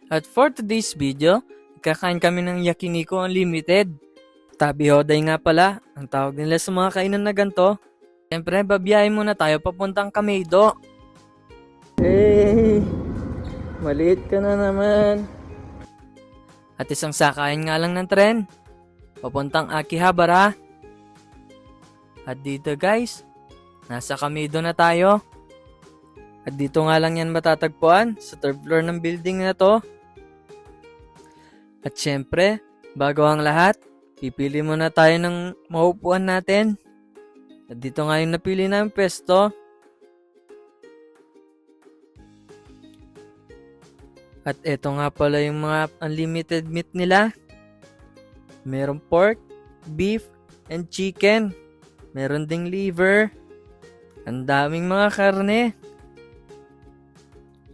At for today's video, kakain kami ng Yakiniku Unlimited. Tabi Hoday nga pala, ang tawag nila sa mga kainan na ganito. Siyempre, babiyahin muna tayo papuntang Kameido. Hey! Maliit ka na naman. At isang sakayan nga lang ng tren. Papuntang Akihabara. At dito guys, nasa Kameido na tayo. At dito nga lang yan matatagpuan sa third floor ng building na to. At syempre, bago ang lahat, pipili muna tayo ng maupuan natin. At dito nga yung napili namin pwesto. At eto nga pala yung mga unlimited meat nila. Merong pork, beef, and chicken. Meron ding liver. Ang daming mga karne.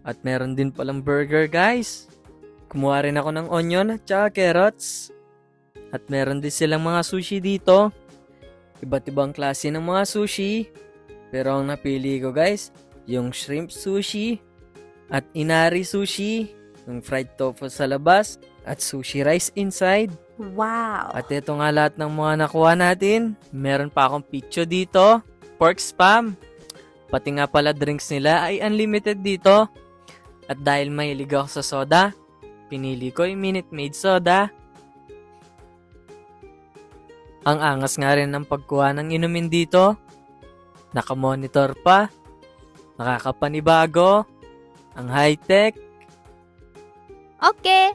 At meron din palang burger guys. Kumuha rin ako ng onion at saka carrots. At meron din silang mga sushi dito. Iba't ibang klase ng mga sushi. Pero ang napili ko guys, yung shrimp sushi at inari sushi, yung fried tofu sa labas at sushi rice inside. Wow! At ito nga lahat ng mga nakuha natin. Meron pa akong pizza dito, pork spam. Pati nga pala drinks nila ay unlimited dito. At dahil mahilig ako sa soda, pinili ko yung Minute Maid soda. Ang angas nga rin ng pagkuha ng inumin dito. Nakamonitor pa. Nakakapanibago. Ang high-tech. Okay!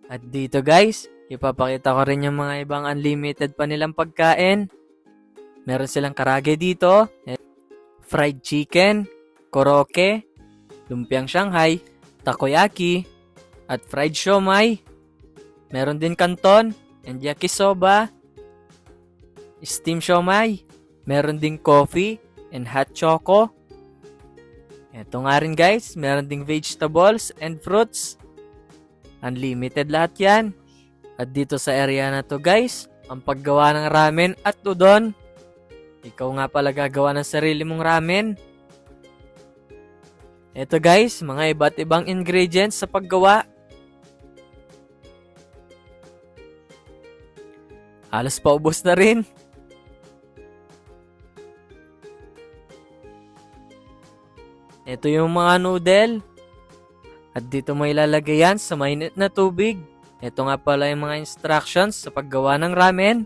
At dito guys, ipapakita ko rin yung mga ibang unlimited pa nilang pagkain. Meron silang karage dito. Fried chicken. Koroke. Lumpiang Shanghai. Takoyaki. At fried siomai. Meron din kanton and yakisoba. Steam siomai. Meron din coffee and hot choco. Eto nga rin guys, meron ding vegetables and fruits. Unlimited lahat yan. At dito sa area na to guys, ang paggawa ng ramen at udon. Ikaw nga pala gagawa ng sarili mong ramen. Eto guys, mga iba't ibang ingredients sa paggawa. Halos paubos na rin. Ito yung mga noodle. At dito mo ilalagay yan sa mainit na tubig. Ito nga pala yung mga instructions sa paggawa ng ramen.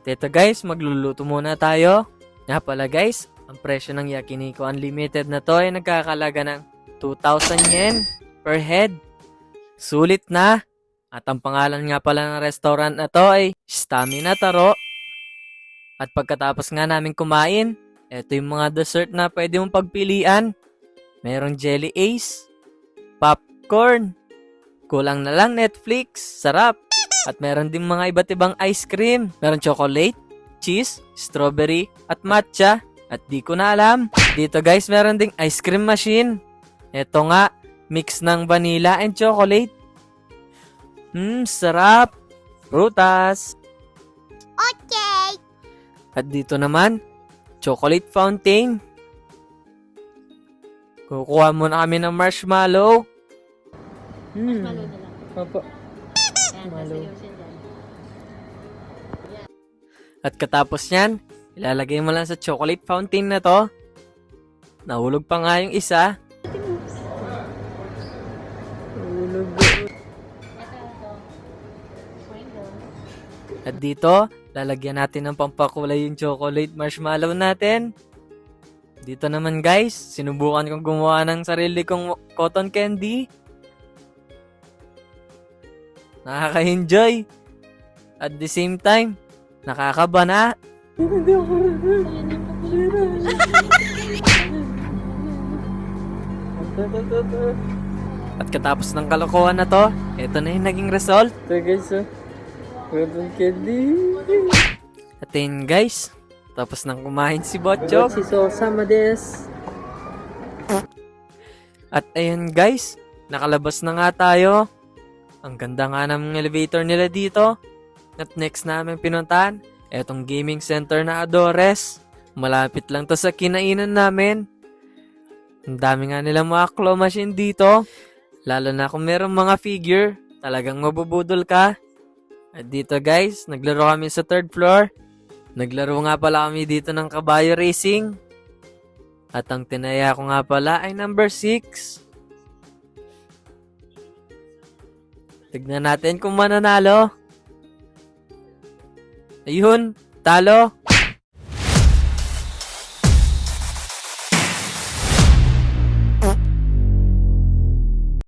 Ito guys, magluluto muna tayo. Nga pala guys, ang presyo ng Yakiniku Unlimited na to ay nagkakalaga ng 2,000 yen per head. Sulit na. At ang pangalan nga pala ng restaurant na to ay Stamina Taro. At pagkatapos nga namin kumain, ito yung mga dessert na pwede mong pagpilian. Merong Jelly Ace, popcorn, kulang na lang Netflix, sarap. At meron din mga iba't ibang ice cream. Meron chocolate, cheese, strawberry, at matcha. At di ko na alam. Dito guys, meron ding ice cream machine. Ito nga, mix ng vanilla and chocolate. Sarap. Prutas. Okay! At dito naman, chocolate fountain. Kukuha muna kami ng marshmallow. Marshmallow na lang. Opo. Ayan, Marshmallow. nasa lotion dyan. At katapos niyan, ilalagay mo lang sa chocolate fountain na to. Nahulog pa nga yung isa. Nahulog. Ito. Window. At dito, lalagyan natin ng pampakulay yung chocolate marshmallow natin. Dito naman guys, sinubukan kong gumawa ng sarili kong cotton candy. Nakaka-enjoy. At the same time, nakakabana. At katapos ng kalokohan na to, ito na yung naging result. Ito guys, cotton candy. At yun guys, tapos nang kumain si Botchok. Si Sosama des. At ayun guys, nakalabas na nga tayo. Ang ganda nga ng elevator nila dito. At next namin pinuntahan, etong gaming center na Adores. Malapit lang to sa kinainan namin. Ang dami nga nilang mga claw machine dito. Lalo na kung merong mga figure, talagang mabubudol ka. At dito guys, naglaro kami sa third floor. Naglaro nga pala kami dito ng kabayo racing. At ang tinaya ko nga pala ay number 6. Tignan natin kung mananalo. Ayun, talo.